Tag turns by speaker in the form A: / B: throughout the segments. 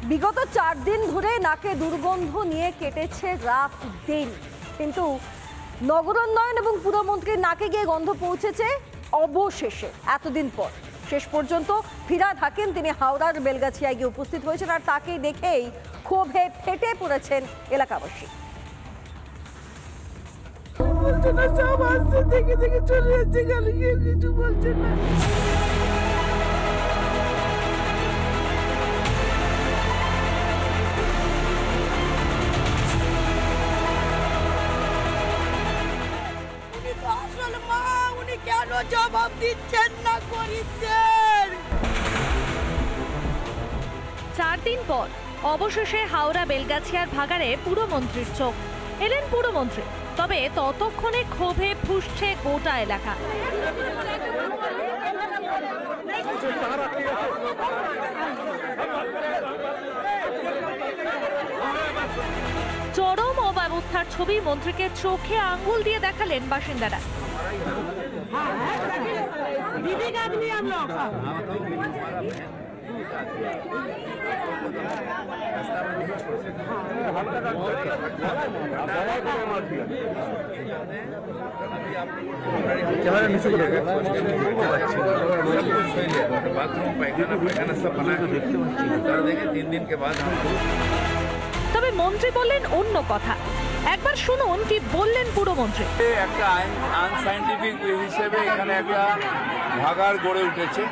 A: বিগত 4 দিন ধরে নাকে দুর্গন্ধ নিয়ে কেটেছে রাত দিন, কিন্তু নগরোন্নয়ন এবং পুরমন্ত্রীর নাকে গিয়ে গন্ধ পৌঁছেছে অবশেষে এতদিন পর। শেষ পর্যন্ত ফিরাদ হাকিম তিনি হাওড়ার বেলগাছিয়ায় গিয়ে উপস্থিত হয়েছেন, আর তাকে দেখেই ক্ষোভে ফেটে পড়েছেন এলাকাবাসী।
B: জবাব দিচ্ছেন না করিচ্ছেন।
C: 4 দিন পর অবশেষে হাওড়া বেলগাছিয়ার ভাগাড়ে পুরমন্ত্রীর চোখ। এলেন পুরমন্ত্রী, তবে ততক্ষণে ক্ষোভে ফুঁসছে গোটা এলাকা। চরম অব্যবস্থার ছবি মন্ত্রীকে চোখে আঙ্গুল দিয়ে দেখালেন বাসিন্দারা। তবে মন্ত্রী বললেন অন্য কথা। একবার শুনুন কি বললেন পুরমন্ত্রী।
D: একটা আনসাইন্টিফিক হিসেবে এখানে একটা ভাগাড় গড়ে উঠেছে,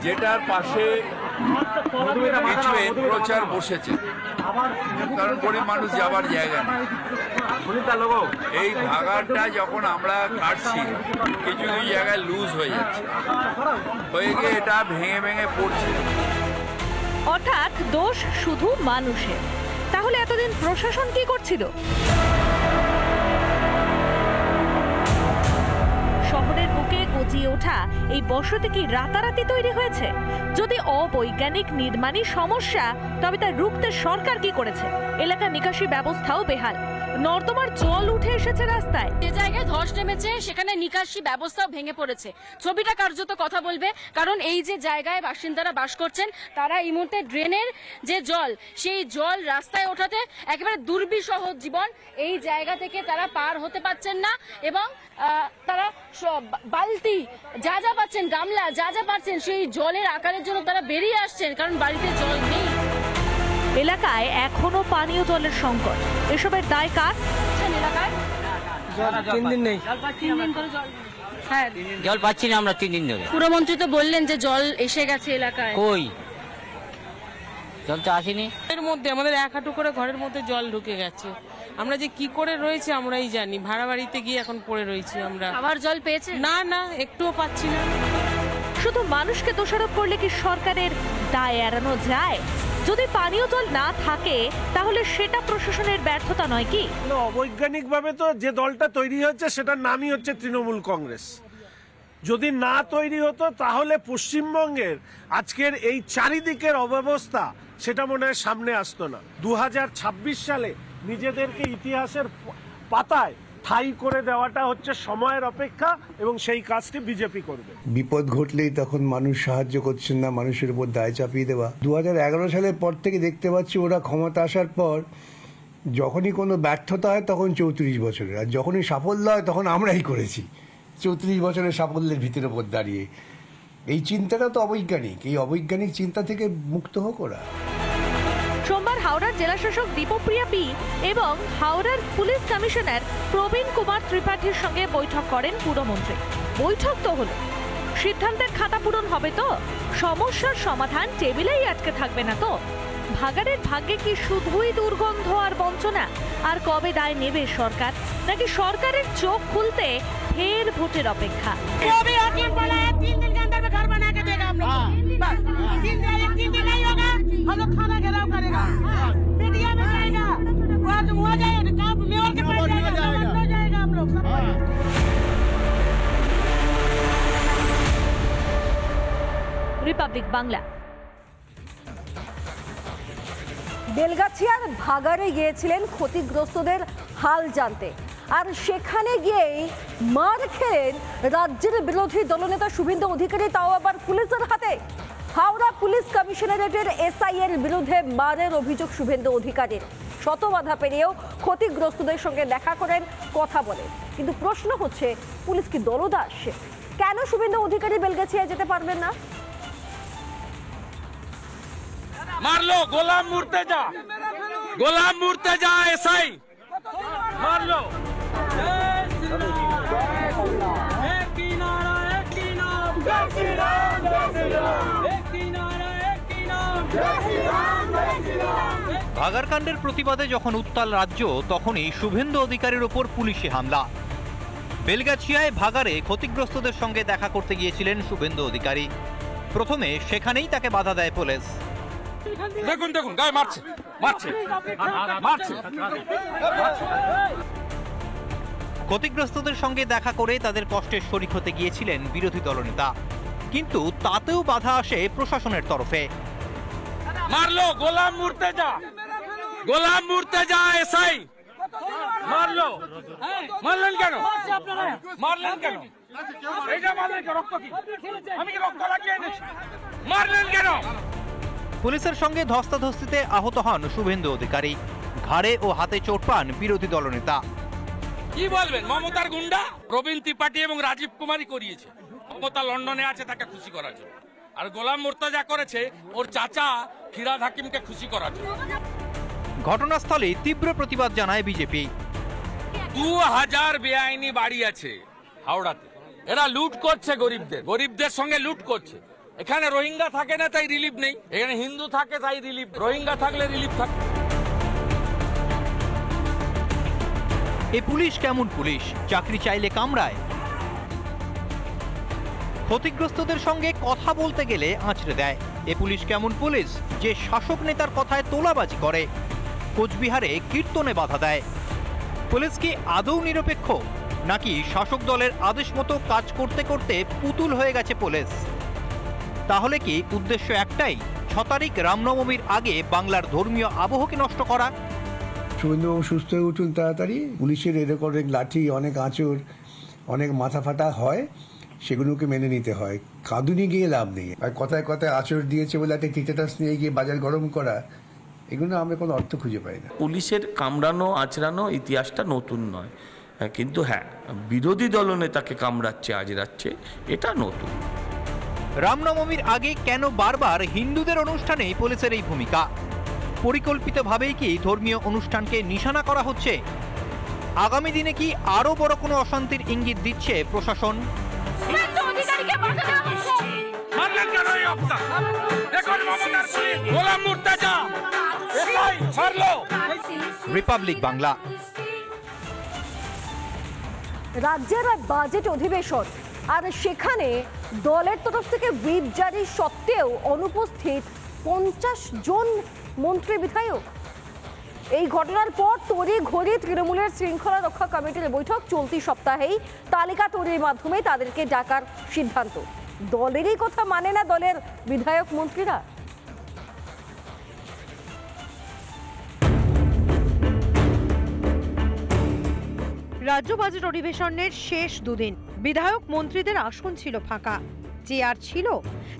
D: যেটার পাশে কিছু এনক্রোচার বসেছে, কারণ গরিব মানুষ যাবার জায়গা নেই। এই ভাগাড়টা যখন আমরা কাটছি কিছু কিছু জায়গায় লুজ হয়ে যাচ্ছে, হয়ে গিয়ে এটা ভেঙে ভেঙে পড়ছে।
C: অর্থাৎ দোষ শুধু মানুষের। তাহলে এতদিন প্রশাসন কি করছিল? শহরের বুকে গজিয়ে ওঠা এই বসতি কি রাতারাতি তৈরি হয়েছে? যদি অবৈজ্ঞানিক নির্মাণী সমস্যা, তবে তা রুখতে সরকার কি করেছে? এলাকার নিকাশি ব্যবস্থাও বেহাল, নর্দমার জল উঠে এসেছে রাস্তায়।
E: যে জায়গায় ধস নেমেছে সেখানে নিকাশি ব্যবস্থাও ভেঙে পড়েছে। ছবিটা কার্যত কথা বলবে, কারণ এই যে জায়গায় বাসিন্দারা বাস করছেন তারা এই মুহূর্তে ড্রেনের যে জল, সেই জল রাস্তায় ওঠাতে একেবারে দুর্বিষহ জীবন। এই জায়গা থেকে তারা পার হতে পারছেন না, এবং তারা বালতি যা যা পাচ্ছেন, গামলা যা যা পাচ্ছেন, সেই জলের আকারের জন্য তারা বেরিয়ে আসছেন, কারণ বাড়িতে জল নেই।
C: এলাকায় এখনো পানীয় জলের সংকট। এসবের দায় কার?
E: এলাকায়
B: 3 দিন নেই,
F: জল পাচ্ছি না আমরা 3 দিন ধরে।
E: পুরমন্ত্রী তো বললেন যে জল এসে গেছে এলাকায়।
F: কই জল তো আসেনি।
G: এর মধ্যে আমাদের 1 হাঁটু করে ঘরের মধ্যে জল ঢুকে গেছে। আমরা যে কি করে রয়েছে আমরাই জানি। ভাড়া বাড়িতে গিয়ে এখন পড়ে রয়েছি আমরা।
E: খাবার জল পেয়েছে?
G: না না, একটুও পাচ্ছি না।
C: শুধু মানুষকে দোষারোপ করলে কি সরকারের দায় এড়ানো যায়? যদি পানীয় জল না থাকে তাহলে সেটা প্রশাসনের ব্যর্থতা নয় কি?
H: অবৈজ্ঞানিকভাবে তো যে দলটা তৈরি হচ্ছে সেটার নামই হচ্ছে তৃণমূল কংগ্রেস। যদি না তৈরি হতো তাহলে পশ্চিমবঙ্গের আজকের এই চারিদিকের অব্যবস্থা সেটা মনে হয় সামনে আসতো না। 2026 সালে নিজেদেরকে ইতিহাসের পাতায় ঠাই করে দেওয়াটা হচ্ছে সময়ের অপেক্ষা, এবং সেই কাজটি বিজেপি করবে।
I: বিপদ ঘটলেই তখন মানুষ সাহায্য করছেন না, মানুষের উপর দায় চাপিয়ে দেওয়া। 2011 সালের পর থেকে দেখতে পাচ্ছি ওরা ক্ষমতা আসার পর যখনই কোনো ব্যর্থতা হয় তখন 34 বছরের, আর যখনই সাফল্য হয় তখন আমরাই করেছি। 34 বছরের সাফল্যের ভিতের উপর দাঁড়িয়ে এই চিন্তাটা তো অবৈজ্ঞানিক। এই অবৈজ্ঞানিক চিন্তা থেকে মুক্ত হোক ওরা।
C: সোমবার হাওড়ার জেলাশাসক দীপপ্রিয়া পি এবং হাওড়ার পুলিশ কমিশনার প্রবীণ কুমার ত্রিপাঠীর সঙ্গে বৈঠক করেন পুরমন্ত্রী। বৈঠক তো হলো, সিদ্ধান্তের খাতা পূরণ হবে তো? সমস্যার সমাধান টেবিলেই আটকে থাকবে না তো? ভাগাড়ের ভাগ্যে কি শুধুই দুর্গন্ধ আর বঞ্চনা? আর কবে দায় নেবে সরকার? নাকি সরকারের চোখ খুলতে ফের ভোটের অপেক্ষা? রিপাবলিক বাংলা।
A: বেলগাছিয়ার ভাগাড়ে গিয়েছিলেন ক্ষতিগ্রস্তদের হাল জানতে, আর সেখানে গিয়েই মার খেলেন রাজ্যের বিরোধী দলনেতা শুভেন্দু অধিকারী, তাও আবার পুলিশের হাতে। হাওড়া পুলিশ কমিশনারেটের এসআই এর বিরুদ্ধে মারের অভিযোগ শুভেন্দু অধিকারীর। শত বাধা পেরিয়েও ক্ষতিগ্রস্তদের সঙ্গে দেখা করেন, কথা বলেন। কিন্তু প্রশ্ন হচ্ছে, পুলিশ কি দলদাস? কেন শুভেন্দু অধিকারী বেলগাছিয়ায় যেতে পারবেন না?
J: মারলো গোলাম মুর্তেজা, গোলাম মুর্তেজা এসআই মারলো।
K: ভাগাড়কাণ্ডের প্রতিবাদে যখন উত্তাল রাজ্য, তখনই শুভেন্দু অধিকারীর ওপর পুলিশি হামলা। বেলগাছিয়ায় ভাগাড়ে ক্ষতিগ্রস্তদের সঙ্গে দেখা করতে গিয়েছিলেন শুভেন্দু অধিকারী। প্রথমে সেখানেই তাকে বাধা দেয় পুলিশ।
J: দেখুন দেখুন গায়ে মারছে মারছে মারছে।
K: ক্ষতিগ্রস্তদের সঙ্গে দেখা করে তাদের কষ্টের শরিক হতে গিয়েছিলেন বিরোধী দলনেতা, কিন্তু তাতেও বাধা আসে প্রশাসনের তরফে।
J: মারলো গোলাম মুর্তেজা, গোলাম মুর্তেজা এসআই মারলো। মারলেন কেন? মারলেন কেন? এইটা মারলেন কেন? রক্ত কি? আমি কি রক্ত লাগিয়ে এনেছি? মারলেন কেন?
K: পুলিশের সঙ্গে ধস্তাধস্তিতে আহত হন শুভেন্দু অধিকারী। ঘাড়ে ও হাতে চোট পান বিরোধী দলনেতা।
J: কি বলবেন? মমতার গুন্ডা প্রবীণ ত্রিপাঠী এবং রাজীব কুমারই করিয়েছে। মমতা লন্ডনে আছে তাকে খুশি করার জন্য, আর গোলাম মুর্তেজা করেছে ওর চাচা ফিরাদ হাকিমকে খুশি করার জন্য।
K: ঘটনাস্থলে তীব্র প্রতিবাদ জানায় বিজেপি।
J: 2000 বেআইনি বাড়ি আছে হাওড়াতে, এরা লুট করছে গরিবদের, গরিবদের সঙ্গে লুট করছে। এখানে রোহিঙ্গা থাকে না তাই রিলিফ নেই, এখানে হিন্দু থাকে তাই রিলিফ, রোহিঙ্গা থাকলে রিলিফ থাকে।
K: এ পুলিশ কেমন পুলিশ? চাকরি চাইলে কামড়ায়। ক্ষতিগ্রস্তদের সঙ্গে কথা বলতে গেলে আঁচড়ে দেয়। এ পুলিশ কেমন পুলিশ যে শাসক নেতার কথায় তোলাবাজি করে, কোচবিহারে কীর্তনে বাধা দেয়? পুলিশ কি আদৌ নিরপেক্ষ, নাকি শাসক দলের আদেশ মতো কাজ করতে করতে পুতুল হয়ে গেছে পুলিশ? তাহলে কি উদ্দেশ্য একটাই, 6 তারিখ রামনবমীর আগে বাংলার ধর্মীয় আবহকে নষ্ট করা?
I: শুভেন্দুবাবু সুস্থ হয়ে উঠুন তাড়াতাড়ি। পুলিশের এরকম অনেক লাঠি, অনেক আঁচড়, অনেক মাথা ফাটা হয়, সেগুলোকে মেনে নিতে হয়। কাঁদুনি গিয়ে লাভ নেই। আর কথায় কথায় আঁচড় দিয়েছে বলে একটা টিটেটাস নিয়ে গিয়ে বাজার গরম করা, এগুলো আমরা কোনো অর্থ খুঁজে পাই না।
L: পুলিশের কামড়ানো আঁচড়ানো ইতিহাসটা নতুন নয়, কিন্তু হ্যাঁ, বিরোধী দলনেতাকে কামড়াচ্ছে আঁচড়াচ্ছে, এটা নতুন।
K: রামনবমীর আগে কেন বারবার হিন্দুদের অনুষ্ঠানে পুলিশের এই ভূমিকা? পরিকল্পিতভাবেই কি ধর্মীয় অনুষ্ঠানকে নিশানা করা হচ্ছে? আগামী দিনে কি আরো বড় কোনো অশান্তির ইঙ্গিত দিচ্ছে প্রশাসন? রিপাবলিক বাংলা।
A: রাজ্যের বাজেট অধিবেশন, আর সেখানে দলের তরফ থেকে হুইপ জারি সত্ত্বেও অনুপস্থিত 50 জন মন্ত্রী বিধায়ক। এই ঘটনার পর তড়িঘড়ি তৃণমূলের শৃঙ্খলা রক্ষা কমিটির বৈঠক। চলতি সপ্তাহেই তালিকা তৈরির মাধ্যমে তাদেরকে ডাকার সিদ্ধান্ত। দলেরই কথা মানে না দলের বিধায়ক মন্ত্রীরা।
C: রাজ্য বাজেট অধিবেশনের শেষ দুদিন বিধায়ক মন্ত্রীদের আসন ছিল ফাঁকা, চেয়ার ছিল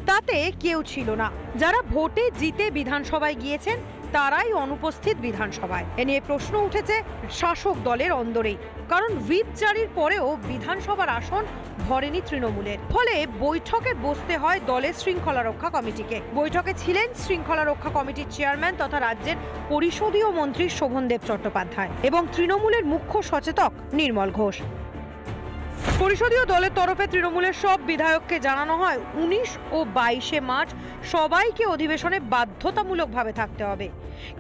C: তাতে কেউ ছিল না। যারা ভোটে জিতে বিধানসভায় গিয়েছেন তারাই অনুপস্থিত বিধানসভায়। এ নিয়ে প্রশ্ন উঠেছে শাসক দলের অন্দরেই, কারণ হুইপ জারির পরেও বিধানসভার আসন ভরেনি তৃণমূলের। ফলে বৈঠকে বসতে হয় দলের শৃঙ্খলা রক্ষা কমিটিকে। বৈঠকে ছিলেন শৃঙ্খলা রক্ষা কমিটির চেয়ারম্যান তথা রাজ্যের পরিষদীয় মন্ত্রী শোভনদেব চট্টোপাধ্যায় এবং তৃণমূলের মুখ্য সচেতক নির্মল ঘোষ। পরিষদীয় দলের তরফে তৃণমূলের সব বিধায়ককে জানানো হয় 19 ও 22 মার্চ সবাইকে অধিবেশনে বাধ্যতামূলকভাবে থাকতে হবে,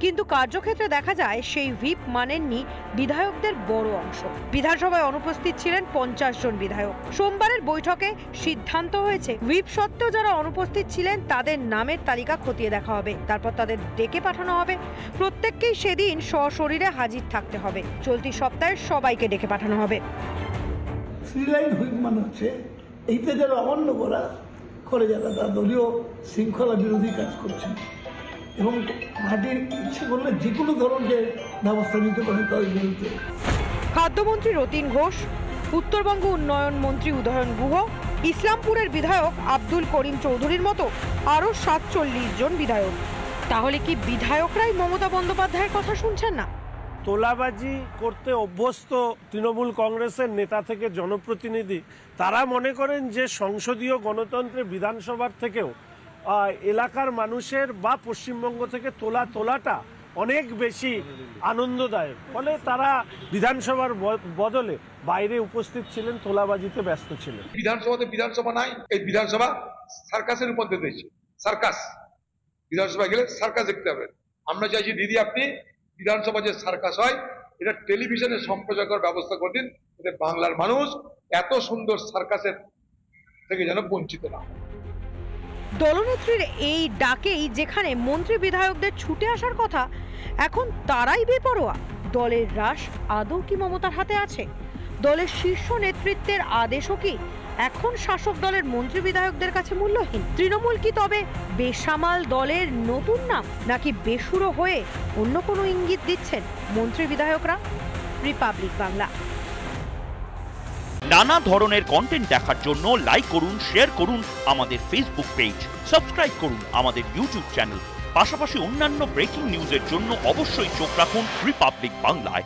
C: কিন্তু কার্যক্ষেত্রে দেখা যায় সেই হুইপ মানেননি বিধায়কদের বড় অংশ। বিধানসভায় অনুপস্থিত ছিলেন 50 জন বিধায়ক। সোমবারের বৈঠকে সিদ্ধান্ত হয়েছে হুইপ সত্ত্বেও যারা অনুপস্থিত ছিলেন তাদের নামের তালিকা খতিয়ে দেখা হবে, তারপর তাদের ডেকে পাঠানো হবে। প্রত্যেককেই সেদিন সশরীরে হাজির থাকতে হবে। চলতি সপ্তাহে সবাইকে ডেকে পাঠানো হবে।
M: 3 লাইন হুইপ মানে হচ্ছে এইটা যারা অমান্য করে যারা তারা দলীয় শৃঙ্খলা বিরোধী কাজ করছেন এবং পার্টির ইচ্ছে করলে যে কোনো ধরনের ব্যবস্থা নিতে পারে তাদের বিরুদ্ধে।
C: খাদ্যমন্ত্রী রতিন ঘোষ, উত্তরবঙ্গ উন্নয়ন মন্ত্রী উদয়ন গুহ,
N: ইসলামপুরের বিধায়ক আব্দুল করিম চৌধুরীর মতো আরও 47 জন বিধায়ক। তাহলে কি বিধায়করাই মমতা বন্দ্যোপাধ্যায়ের কথা শুনছেন না?
H: তোলাবাজি করতে অভ্যস্ত তৃণমূল কংগ্রেসের নেতা থেকে জনপ্রতিনিধি তারা মনে করেন যে সংসদীয় গণতন্ত্রে বিধানসভার থেকেও এলাকার মানুষের বা পশ্চিমবঙ্গ থেকে তোলাটা অনেক বেশি আনন্দদায়ক, ফলে তারা বিধানসভার বদলে বাইরে উপস্থিত ছিলেন, তোলাবাজিতে ব্যস্ত ছিলেন।
O: বিধানসভাতে বিধানসভা নাই, এই বিধানসভা সার্কাসের মধ্যে দিয়েছে। সার্কাস, বিধানসভা গেলে সার্কাস দেখতে হবে। আমরা চাইছি দিদি আপনি বিধানসভা যে সার্কাস হয় এটা টেলিভিশনে সম্প্রচার করার ব্যবস্থা করে দিন, যাতে বাংলার মানুষ এত সুন্দর সার্কাসের থেকে যেন বঞ্চিত না।
N: দলনেত্রীর এই ডাকেই যেখানে মন্ত্রী বিধায়কদের ছুটে আসার কথা, এখন তারাই বেপরোয়া। দলের হ্রাস আদৌ কি মমতার হাতে আছে? দলের শীর্ষ নেতৃত্বের আদেশও কি এখন শাসক দলের মন্ত্রী বিধায়কদের কাছে মূল্যহীন? তৃণমূল কি তবে বেসামাল দলের নতুন নাম, নাকি বেসুরো হয়ে অন্য কোনো ইঙ্গিত দিচ্ছেন মন্ত্রী বিধায়করা? রিপাবলিক বাংলা।
P: নানা ধরনের কন্টেন্ট দেখার জন্য লাইক করুন, শেয়ার করুন আমাদের ফেসবুক পেজ, সাবস্ক্রাইব করুন আমাদের ইউটিউব চ্যানেল। পাশাপাশি অন্যান্য ব্রেকিং নিউজের জন্য অবশ্যই চোখ রাখুন রিপাবলিক বাংলায়।